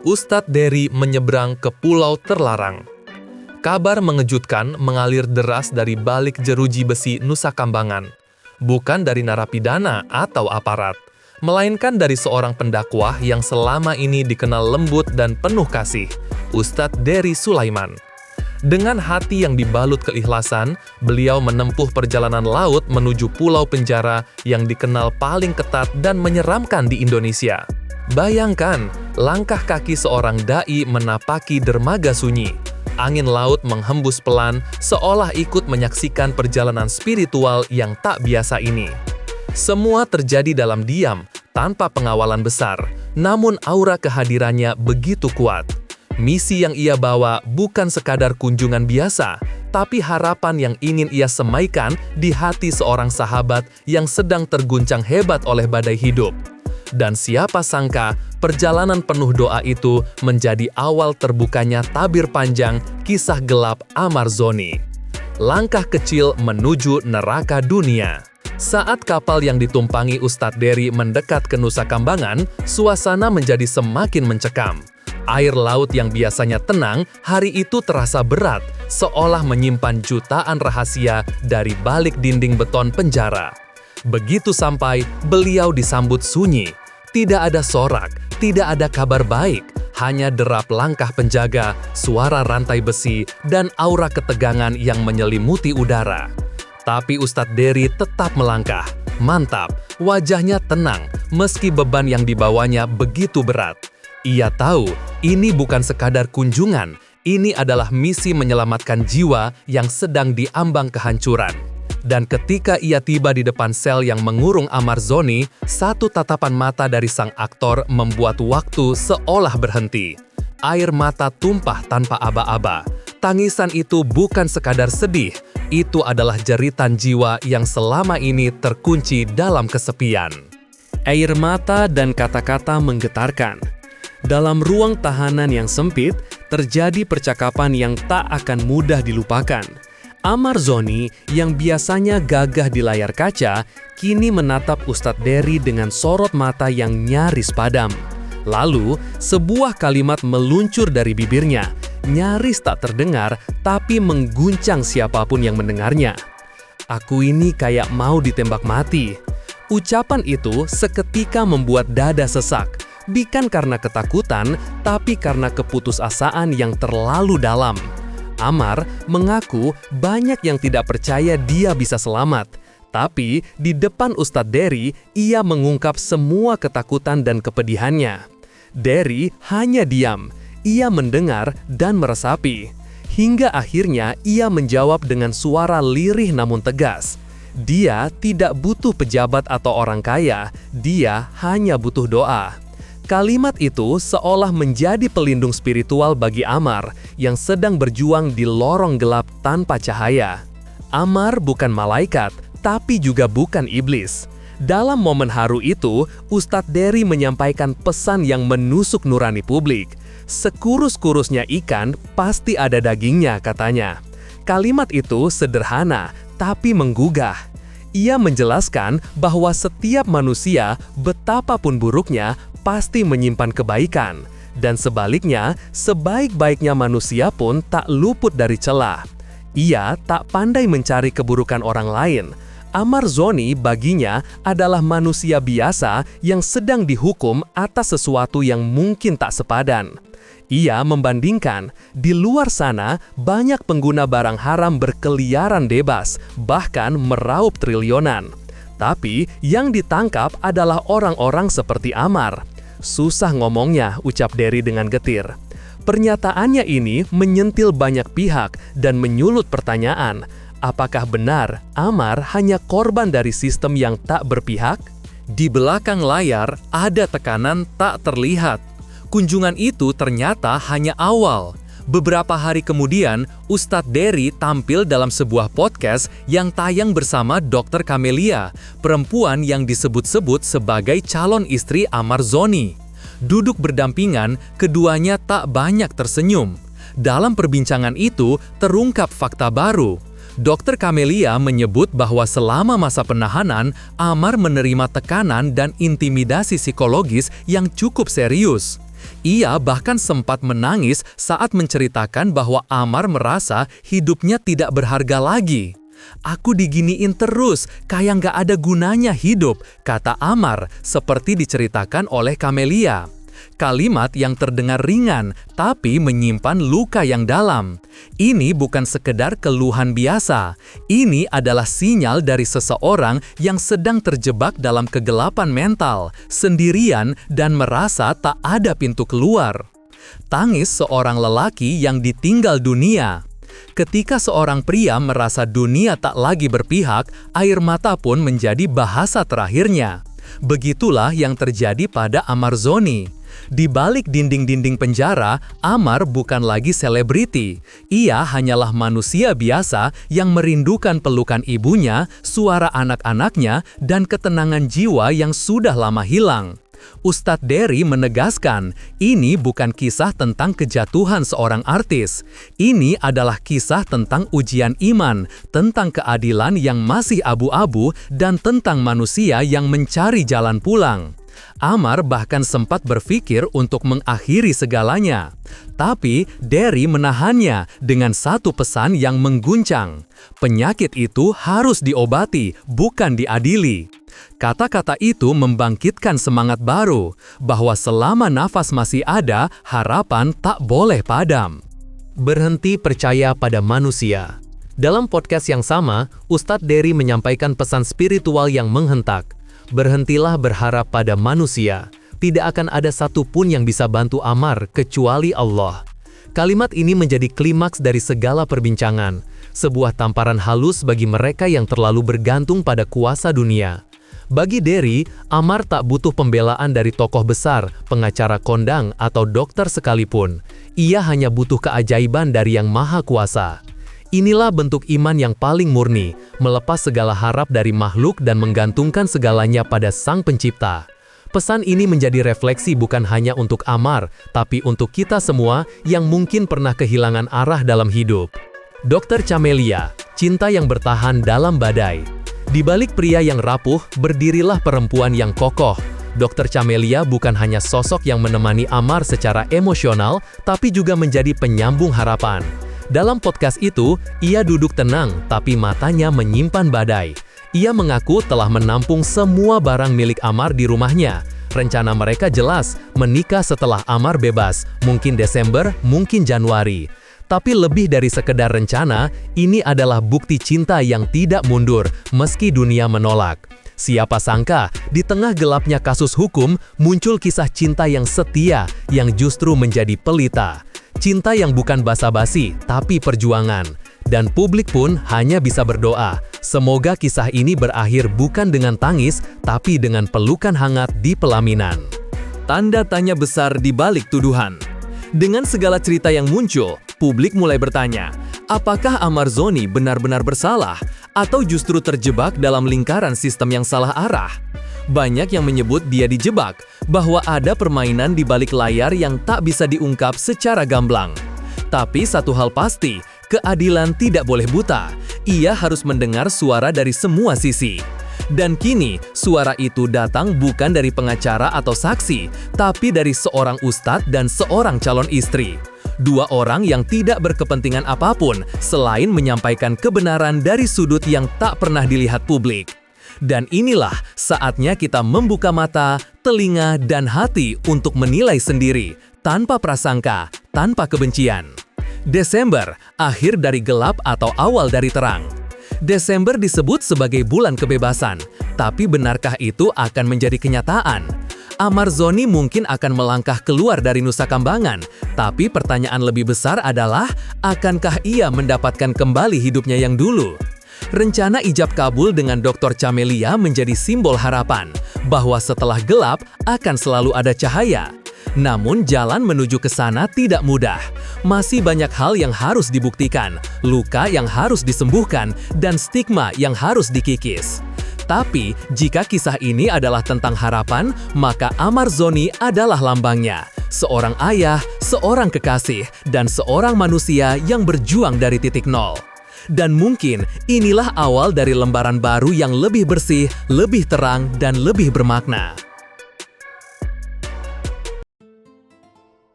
Ustadz Dery menyeberang ke pulau terlarang. Kabar mengejutkan mengalir deras dari balik jeruji besi Nusa Kambangan. Bukan dari narapidana atau aparat, melainkan dari seorang pendakwah yang selama ini dikenal lembut dan penuh kasih, Ustadz Dery Sulaiman. Dengan hati yang dibalut keikhlasan, beliau menempuh perjalanan laut menuju pulau penjara yang dikenal paling ketat dan menyeramkan di Indonesia. Bayangkan, langkah kaki seorang da'i menapaki dermaga sunyi. Angin laut menghembus pelan, seolah ikut menyaksikan perjalanan spiritual yang tak biasa ini. Semua terjadi dalam diam, tanpa pengawalan besar, namun aura kehadirannya begitu kuat. Misi yang ia bawa bukan sekadar kunjungan biasa, tapi harapan yang ingin ia semaikan di hati seorang sahabat yang sedang terguncang hebat oleh badai hidup. Dan siapa sangka, perjalanan penuh doa itu menjadi awal terbukanya tabir panjang kisah gelap Amar Zoni. Langkah kecil menuju neraka dunia. Saat kapal yang ditumpangi Ustadz Dery mendekat ke Nusa Kambangan, suasana menjadi semakin mencekam. Air laut yang biasanya tenang, hari itu terasa berat, seolah menyimpan jutaan rahasia dari balik dinding beton penjara. Begitu sampai, beliau disambut sunyi. Tidak ada sorak, tidak ada kabar baik, hanya derap langkah penjaga, suara rantai besi, dan aura ketegangan yang menyelimuti udara. Tapi Ustadz Dery tetap melangkah. Mantap, wajahnya tenang, meski beban yang dibawanya begitu berat. Ia tahu, ini bukan sekadar kunjungan, ini adalah misi menyelamatkan jiwa yang sedang diambang kehancuran. Dan ketika ia tiba di depan sel yang mengurung Amar Zoni, satu tatapan mata dari sang aktor membuat waktu seolah berhenti. Air mata tumpah tanpa aba-aba. Tangisan itu bukan sekadar sedih, itu adalah jeritan jiwa yang selama ini terkunci dalam kesepian. Air mata dan kata-kata menggetarkan. Dalam ruang tahanan yang sempit, terjadi percakapan yang tak akan mudah dilupakan. Amar Zoni yang biasanya gagah di layar kaca, kini menatap Ustadz Dery dengan sorot mata yang nyaris padam. Lalu, sebuah kalimat meluncur dari bibirnya, nyaris tak terdengar tapi mengguncang siapapun yang mendengarnya. "Aku ini kayak mau ditembak mati." Ucapan itu seketika membuat dada sesak, bukan karena ketakutan, tapi karena keputusasaan yang terlalu dalam. Amar mengaku banyak yang tidak percaya dia bisa selamat. Tapi di depan Ustadz Dery, ia mengungkap semua ketakutan dan kepedihannya. Dery hanya diam, ia mendengar dan meresapi. Hingga akhirnya ia menjawab dengan suara lirih namun tegas. Dia tidak butuh pejabat atau orang kaya, dia hanya butuh doa. Kalimat itu seolah menjadi pelindung spiritual bagi Amar yang sedang berjuang di lorong gelap tanpa cahaya. Amar bukan malaikat, tapi juga bukan iblis. Dalam momen haru itu, Ustadz Dery menyampaikan pesan yang menusuk nurani publik. Sekurus-kurusnya ikan, pasti ada dagingnya, katanya. Kalimat itu sederhana, tapi menggugah. Ia menjelaskan bahwa setiap manusia, betapapun buruknya, pasti menyimpan kebaikan. Dan sebaliknya, sebaik-baiknya manusia pun tak luput dari celah. Ia tak pandai mencari keburukan orang lain. Amar Zoni baginya adalah manusia biasa yang sedang dihukum atas sesuatu yang mungkin tak sepadan. Ia membandingkan, di luar sana banyak pengguna barang haram berkeliaran bebas, bahkan meraup triliunan. Tapi yang ditangkap adalah orang-orang seperti Amar. "Susah ngomongnya," ucap Dery dengan getir. Pernyataannya ini menyentil banyak pihak dan menyulut pertanyaan, apakah benar Amar hanya korban dari sistem yang tak berpihak? Di belakang layar ada tekanan tak terlihat. Kunjungan itu ternyata hanya awal. Beberapa hari kemudian, Ustadz Dery tampil dalam sebuah podcast yang tayang bersama Dr. Camelia, perempuan yang disebut-sebut sebagai calon istri Amar Zoni. Duduk berdampingan, keduanya tak banyak tersenyum. Dalam perbincangan itu, terungkap fakta baru. Dr. Camelia menyebut bahwa selama masa penahanan, Amar menerima tekanan dan intimidasi psikologis yang cukup serius. Ia bahkan sempat menangis saat menceritakan bahwa Amar merasa hidupnya tidak berharga lagi. "Aku diginiin terus, kayak nggak ada gunanya hidup," kata Amar, seperti diceritakan oleh Camelia. Kalimat yang terdengar ringan, tapi menyimpan luka yang dalam. Ini bukan sekedar keluhan biasa. Ini adalah sinyal dari seseorang yang sedang terjebak dalam kegelapan mental, sendirian, dan merasa tak ada pintu keluar. Tangis seorang lelaki yang ditinggal dunia. Ketika seorang pria merasa dunia tak lagi berpihak, air mata pun menjadi bahasa terakhirnya. Begitulah yang terjadi pada Amar Zoni. Di balik dinding-dinding penjara, Amar bukan lagi selebriti. Ia hanyalah manusia biasa yang merindukan pelukan ibunya, suara anak-anaknya, dan ketenangan jiwa yang sudah lama hilang. Ustadz Dery menegaskan, ini bukan kisah tentang kejatuhan seorang artis. Ini adalah kisah tentang ujian iman, tentang keadilan yang masih abu-abu, dan tentang manusia yang mencari jalan pulang. Amar bahkan sempat berpikir untuk mengakhiri segalanya. Tapi Dery menahannya dengan satu pesan yang mengguncang. Penyakit itu harus diobati, bukan diadili. Kata-kata itu membangkitkan semangat baru, bahwa selama nafas masih ada, harapan tak boleh padam. Berhenti percaya pada manusia. Dalam podcast yang sama, Ustadz Dery menyampaikan pesan spiritual yang menghentak. Berhentilah berharap pada manusia. Tidak akan ada satupun yang bisa bantu Amar kecuali Allah. Kalimat ini menjadi klimaks dari segala perbincangan. Sebuah tamparan halus bagi mereka yang terlalu bergantung pada kuasa dunia. Bagi Dery, Amar tak butuh pembelaan dari tokoh besar, pengacara kondang, atau dokter sekalipun. Ia hanya butuh keajaiban dari Yang Maha Kuasa. Inilah bentuk iman yang paling murni, melepas segala harap dari makhluk dan menggantungkan segalanya pada Sang Pencipta. Pesan ini menjadi refleksi bukan hanya untuk Amar, tapi untuk kita semua yang mungkin pernah kehilangan arah dalam hidup. Dr. Camelia, cinta yang bertahan dalam badai. Di balik pria yang rapuh, berdirilah perempuan yang kokoh. Dr. Camelia bukan hanya sosok yang menemani Amar secara emosional, tapi juga menjadi penyambung harapan. Dalam podcast itu, ia duduk tenang, tapi matanya menyimpan badai. Ia mengaku telah menampung semua barang milik Amar di rumahnya. Rencana mereka jelas, menikah setelah Amar bebas, mungkin Desember, mungkin Januari. Tapi lebih dari sekedar rencana, ini adalah bukti cinta yang tidak mundur, meski dunia menolak. Siapa sangka, di tengah gelapnya kasus hukum, muncul kisah cinta yang setia, yang justru menjadi pelita. Cinta yang bukan basa-basi, tapi perjuangan. Dan publik pun hanya bisa berdoa. Semoga kisah ini berakhir bukan dengan tangis, tapi dengan pelukan hangat di pelaminan. Tanda tanya besar di balik tuduhan. Dengan segala cerita yang muncul, publik mulai bertanya, apakah Amar Zoni benar-benar bersalah? Atau justru terjebak dalam lingkaran sistem yang salah arah? Banyak yang menyebut dia dijebak, bahwa ada permainan di balik layar yang tak bisa diungkap secara gamblang. Tapi satu hal pasti, keadilan tidak boleh buta. Ia harus mendengar suara dari semua sisi. Dan kini, suara itu datang bukan dari pengacara atau saksi, tapi dari seorang ustadz dan seorang calon istri. Dua orang yang tidak berkepentingan apapun, selain menyampaikan kebenaran dari sudut yang tak pernah dilihat publik. Dan inilah saatnya kita membuka mata, telinga, dan hati untuk menilai sendiri, tanpa prasangka, tanpa kebencian. Desember, akhir dari gelap atau awal dari terang. Desember disebut sebagai bulan kebebasan, tapi benarkah itu akan menjadi kenyataan? Amar Zoni mungkin akan melangkah keluar dari Nusa Kambangan, tapi pertanyaan lebih besar adalah, akankah ia mendapatkan kembali hidupnya yang dulu? Rencana ijab kabul dengan Dr. Camelia menjadi simbol harapan, bahwa setelah gelap akan selalu ada cahaya. Namun jalan menuju ke sana tidak mudah. Masih banyak hal yang harus dibuktikan, luka yang harus disembuhkan, dan stigma yang harus dikikis. Tapi, jika kisah ini adalah tentang harapan, maka Amar Zoni adalah lambangnya. Seorang ayah, seorang kekasih, dan seorang manusia yang berjuang dari titik nol. Dan mungkin inilah awal dari lembaran baru yang lebih bersih, lebih terang, dan lebih bermakna.